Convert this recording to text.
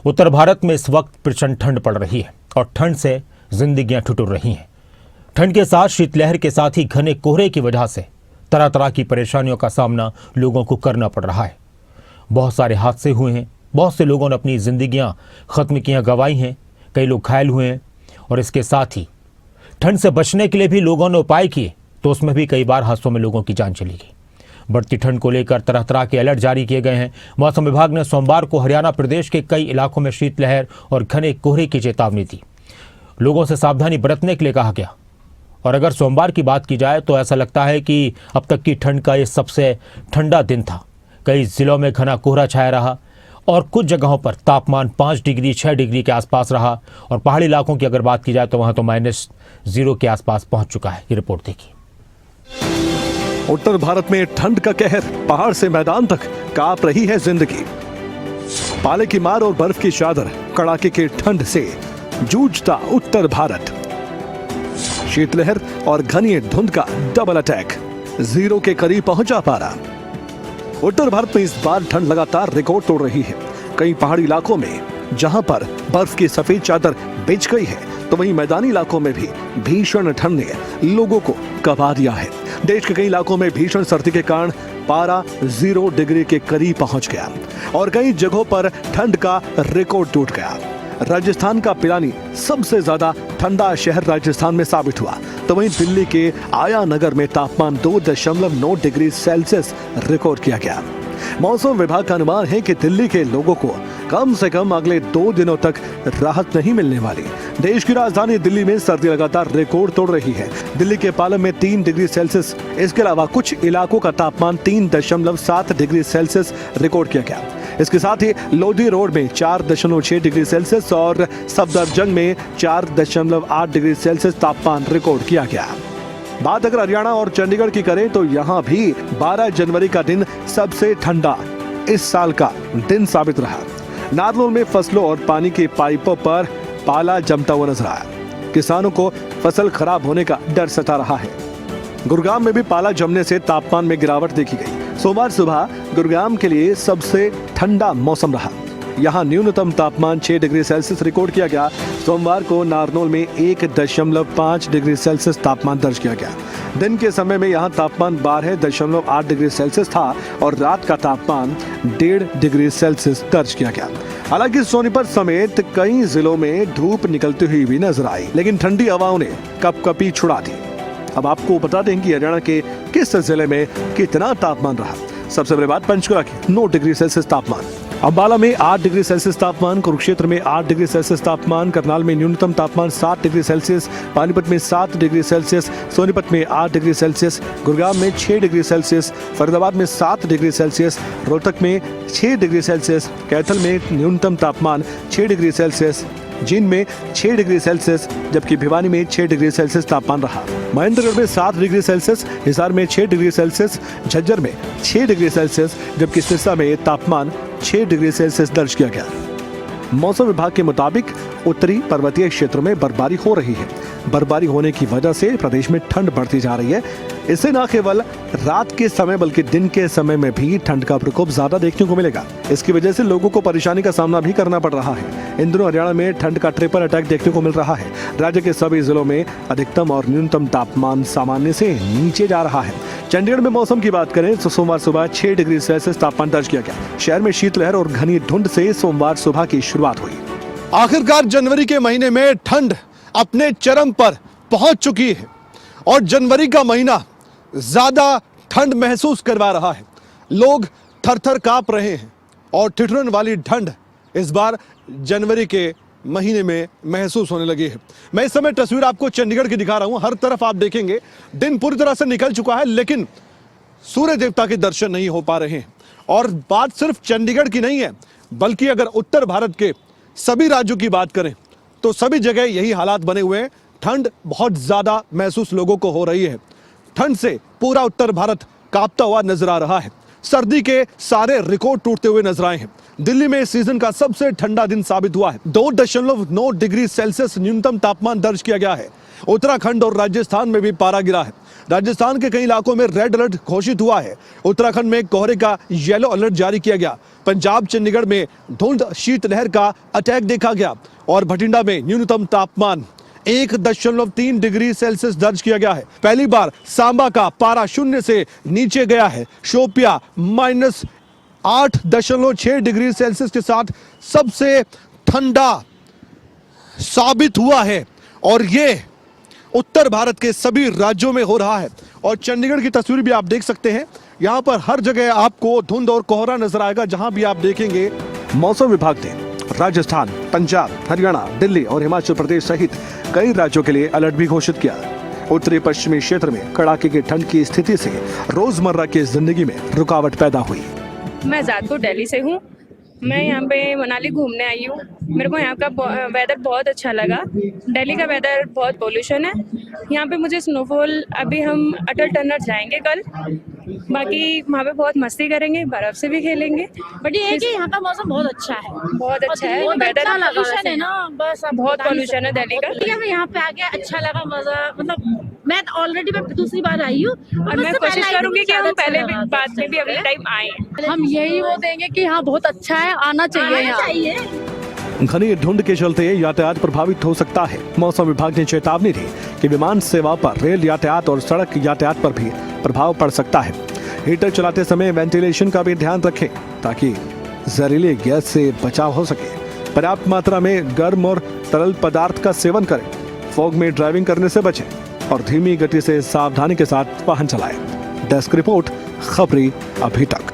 उत्तर भारत में इस वक्त प्रचंड ठंड पड़ रही है और ठंड से जिंदगियां ठिठुर रही हैं। ठंड के साथ शीतलहर के साथ ही घने कोहरे की वजह से तरह तरह की परेशानियों का सामना लोगों को करना पड़ रहा है। बहुत सारे हादसे हुए हैं, बहुत से लोगों ने अपनी जिंदगियां खत्म कियां, गंवाई हैं, कई लोग घायल हुए हैं। और इसके साथ ही ठंड से बचने के लिए भी लोगों ने उपाय किए, तो उसमें भी कई बार हादसों में लोगों की जान चली गई। बढ़ती ठंड को लेकर तरह तरह के अलर्ट जारी किए गए हैं। मौसम विभाग ने सोमवार को हरियाणा प्रदेश के कई इलाकों में शीतलहर और घने कोहरे की चेतावनी दी। लोगों से सावधानी बरतने के लिए कहा गया। और अगर सोमवार की बात की जाए तो ऐसा लगता है कि अब तक की ठंड का ये सबसे ठंडा दिन था। कई जिलों में घना कोहरा छाया रहा और कुछ जगहों पर तापमान 5 डिग्री 6 डिग्री के आसपास रहा। और पहाड़ी इलाकों की अगर बात की जाए तो वहां तो -0 के आसपास पहुंच चुका है। ये रिपोर्ट देखिए। उत्तर भारत में ठंड का कहर, पहाड़ से मैदान तक कांप रही है जिंदगी। पाले की मार और बर्फ की चादर, कड़ाके के ठंड से जूझता उत्तर भारत। शीतलहर और घनी धुंध का डबल अटैक, 0 के करीब पहुंचा पारा। उत्तर भारत में इस बार ठंड लगातार रिकॉर्ड तोड़ रही है। कई पहाड़ी इलाकों में जहां पर बर्फ की सफेद चादर बिछ गई है, तो वहीं मैदानी इलाकों में भी भीषण ठंड ने लोगों को कंपा दिया है। देश के कई इलाकों में भीषण सर्दी के कारण पारा 0 डिग्री के करीब पहुंच गया और कई जगहों पर ठंड का रिकॉर्ड टूट गया। राजस्थान का पिलानी सबसे ज्यादा ठंडा शहर राजस्थान में साबित हुआ, तो वहीं दिल्ली के आया नगर में तापमान 2.9 डिग्री सेल्सियस रिकॉर्ड किया गया। मौसम विभाग का अनुमान है कि दिल्ली के लोगों को कम से कम अगले 2 दिनों तक राहत नहीं मिलने वाली। देश की राजधानी दिल्ली में सर्दी लगातार रिकॉर्ड तोड़ रही है। दिल्ली के पालम में 3 डिग्री सेल्सियस, इसके अलावा कुछ इलाकों का तापमान 3.7 डिग्री सेल्सियस रिकॉर्ड किया गया। इसके साथ ही लोधी रोड में 4.6 डिग्री सेल्सियस और सफदरजंग में 4.8 डिग्री सेल्सियस तापमान रिकॉर्ड किया गया। बात अगर हरियाणा और चंडीगढ़ की करें तो यहाँ भी 12 जनवरी का दिन सबसे ठंडा इस साल का दिन साबित रहा। नारनौल में फसलों और पानी के पाइपों पर पाला जमता हुआ नजर आया। किसानों को फसल खराब होने का डर सता रहा है। गुरुग्राम में भी पाला जमने से तापमान में गिरावट देखी गई। सोमवार सुबह गुरुग्राम के लिए सबसे ठंडा मौसम रहा। यहाँ न्यूनतम तापमान 6 डिग्री सेल्सियस रिकॉर्ड किया गया। सोमवार को नारनौल में 1.5 डिग्री सेल्सियस तापमान दर्ज किया गया। दिन के समय में यहाँ तापमान 12.8 डिग्री सेल्सियस था और रात का तापमान 1.5 डिग्री सेल्सियस दर्ज किया गया। हालांकि सोनीपत समेत कई जिलों में धूप निकलती हुई भी नजर आई, लेकिन ठंडी हवाओं ने कपकपी छुड़ा दी। अब आपको बता दें कि हरियाणा के किस जिले में कितना तापमान रहा। सबसे बड़ी बात, पंचकुला की 9 डिग्री सेल्सियस तापमान, अंबाला में 8 डिग्री सेल्सियस तापमान, कुरुक्षेत्र में 8 डिग्री सेल्सियस तापमान, करनाल में न्यूनतम तापमान 7 डिग्री सेल्सियस, पानीपत में 7 डिग्री सेल्सियस, सोनीपत में 8 डिग्री सेल्सियस, गुरुग्राम में 6 डिग्री सेल्सियस, फरीदाबाद में 7 डिग्री सेल्सियस, रोहतक में 6 डिग्री सेल्सियस, कैथल में न्यूनतम तापमान 6 डिग्री सेल्सियस, जींद में 6 डिग्री सेल्सियस, जबकि भिवानी में 6 डिग्री सेल्सियस तापमान रहा। महेंद्रगढ़ में 7 डिग्री सेल्सियस, हिसार में 6 डिग्री सेल्सियस, झज्जर में 6 डिग्री सेल्सियस, जबकि सिरसा में तापमान 6 डिग्री सेल्सियस दर्ज किया गया। मौसम विभाग के मुताबिक उत्तरी पर्वतीय क्षेत्रों में बर्फबारी हो रही है। बर्फबारी होने की वजह से प्रदेश में ठंड बढ़ती जा रही है। इससे न केवल रात के समय बल्कि दिन के समय में भी ठंड का प्रकोप ज्यादा देखने को मिलेगा। इसकी वजह से लोगों को परेशानी का सामना भी करना पड़ रहा है। इन दिनों हरियाणा में ठंड का ट्रिपल अटैक देखने को मिल रहा है। राज्य के सभी जिलों में अधिकतम और न्यूनतम तापमान सामान्य से नीचे जा रहा है। चंडीगढ़ में मौसम की बात करें तो सोमवार सुबह 6 डिग्री सेल्सियस तापमान दर्ज किया गया। शहर में शीतलहर और घनी धुंध से सोमवार सुबह की शुरुआत हुई। आखिरकार जनवरी के महीने में ठंड अपने चरम पर पहुंच चुकी है और जनवरी का महीना ज्यादा ठंड महसूस करवा रहा है। लोग थर-थर कांप रहे हैं और ठिठुरन वाली ठंड इस बार जनवरी के महीने में महसूस होने लगी है। मैं इस समय तस्वीर आपको चंडीगढ़ की दिखा रहा हूं। हर तरफ आप देखेंगे दिन पूरी तरह से निकल चुका है, लेकिन सूर्य देवता के दर्शन नहीं हो पा रहे हैं। और बात सिर्फ चंडीगढ़ की नहीं है, बल्कि अगर उत्तर भारत के सभी राज्यों की बात करें तो सभी जगह यही हालात बने हुए हैं। ठंड बहुत ज्यादा महसूस लोगों को हो रही है। ठंड से पूरा उत्तर भारत कांपता हुआ नजर आ रहा है। सर्दी के सारे रिकॉर्ड टूटते हुए नजर आए हैं। दिल्ली में इस सीजन का सबसे ठंडा दिन साबित हुआ है। 2.9 डिग्री सेल्सियस न्यूनतम तापमान दर्ज किया गया है। उत्तराखंड और राजस्थान में भी पारा गिरा है। राजस्थान के कई इलाकों में रेड अलर्ट घोषित हुआ है। उत्तराखंड में कोहरे का येलो अलर्ट जारी किया गया। पंजाब चंडीगढ़ में धुंध शीतलहर का अटैक देखा गया और बठिंडा में न्यूनतम तापमान 1.3 डिग्री सेल्सियस दर्ज किया गया है। पहली बार सांबा का पारा शून्य से नीचे गया है। शोपिया -8.6 डिग्री सेल्सियस के साथ सबसे ठंडा साबित हुआ है और ये उत्तर भारत के सभी राज्यों में हो रहा है। और चंडीगढ़ की तस्वीर भी आप देख सकते हैं। यहां पर हर जगह आपको धुंध और कोहरा नजर आएगा। जहां भी आप देखेंगे, मौसम विभाग ने राजस्थान, पंजाब, हरियाणा, दिल्ली और हिमाचल प्रदेश सहित कई राज्यों के लिए अलर्ट भी घोषित किया। उत्तरी पश्चिमी क्षेत्र में कड़ाके की ठंड की स्थिति से रोजमर्रा की जिंदगी में रुकावट पैदा हुई। मैं ज़ातपुर दिल्ली से हूँ। मैं यहाँ पे मनाली घूमने आई हूँ। मेरे को यहाँ का वेदर बहुत अच्छा लगा। दिल्ली का वेदर बहुत पोल्यूशन है। यहाँ पे मुझे स्नोफॉल, अभी हम अटल टनल जाएंगे कल, बाकी वहाँ पे बहुत मस्ती करेंगे, बर्फ से भी खेलेंगे। बट ये है कि यहाँ का मौसम बहुत अच्छा है, बहुत अच्छा है। बहुत वेदर अच्छा लगा पोल्यूशन है ना, बस अब बहुत बता नहीं पोल्यूशन है दिल्ली का। सकते। हमें यहाँ पे आके अच्छा लगा, मजा, मतलब मैं ऑलरेडी मैं दूसरी बार आई हूँ और मैं कोशिश करूंगी कि हम पहले भी बाद में भी अगले टाइम आए। हम यही वो देंगे कि हाँ बहुत अच्छा है, आना चाहिए यहाँ। घनी धुंध के चलते यातायात प्रभावित हो सकता है। मौसम विभाग ने चेतावनी दी कि विमान सेवा पर, रेल यातायात और सड़क यातायात पर भी प्रभाव पड़ सकता है। हीटर चलाते समय वेंटिलेशन का भी ध्यान रखें ताकि जहरीले गैस से बचाव हो सके। पर्याप्त मात्रा में गर्म और तरल पदार्थ का सेवन करें। फॉग में ड्राइविंग करने से बचें और धीमी गति से सावधानी के साथ वाहन चलाएं। डेस्क रिपोर्ट, खबरी अभी तक।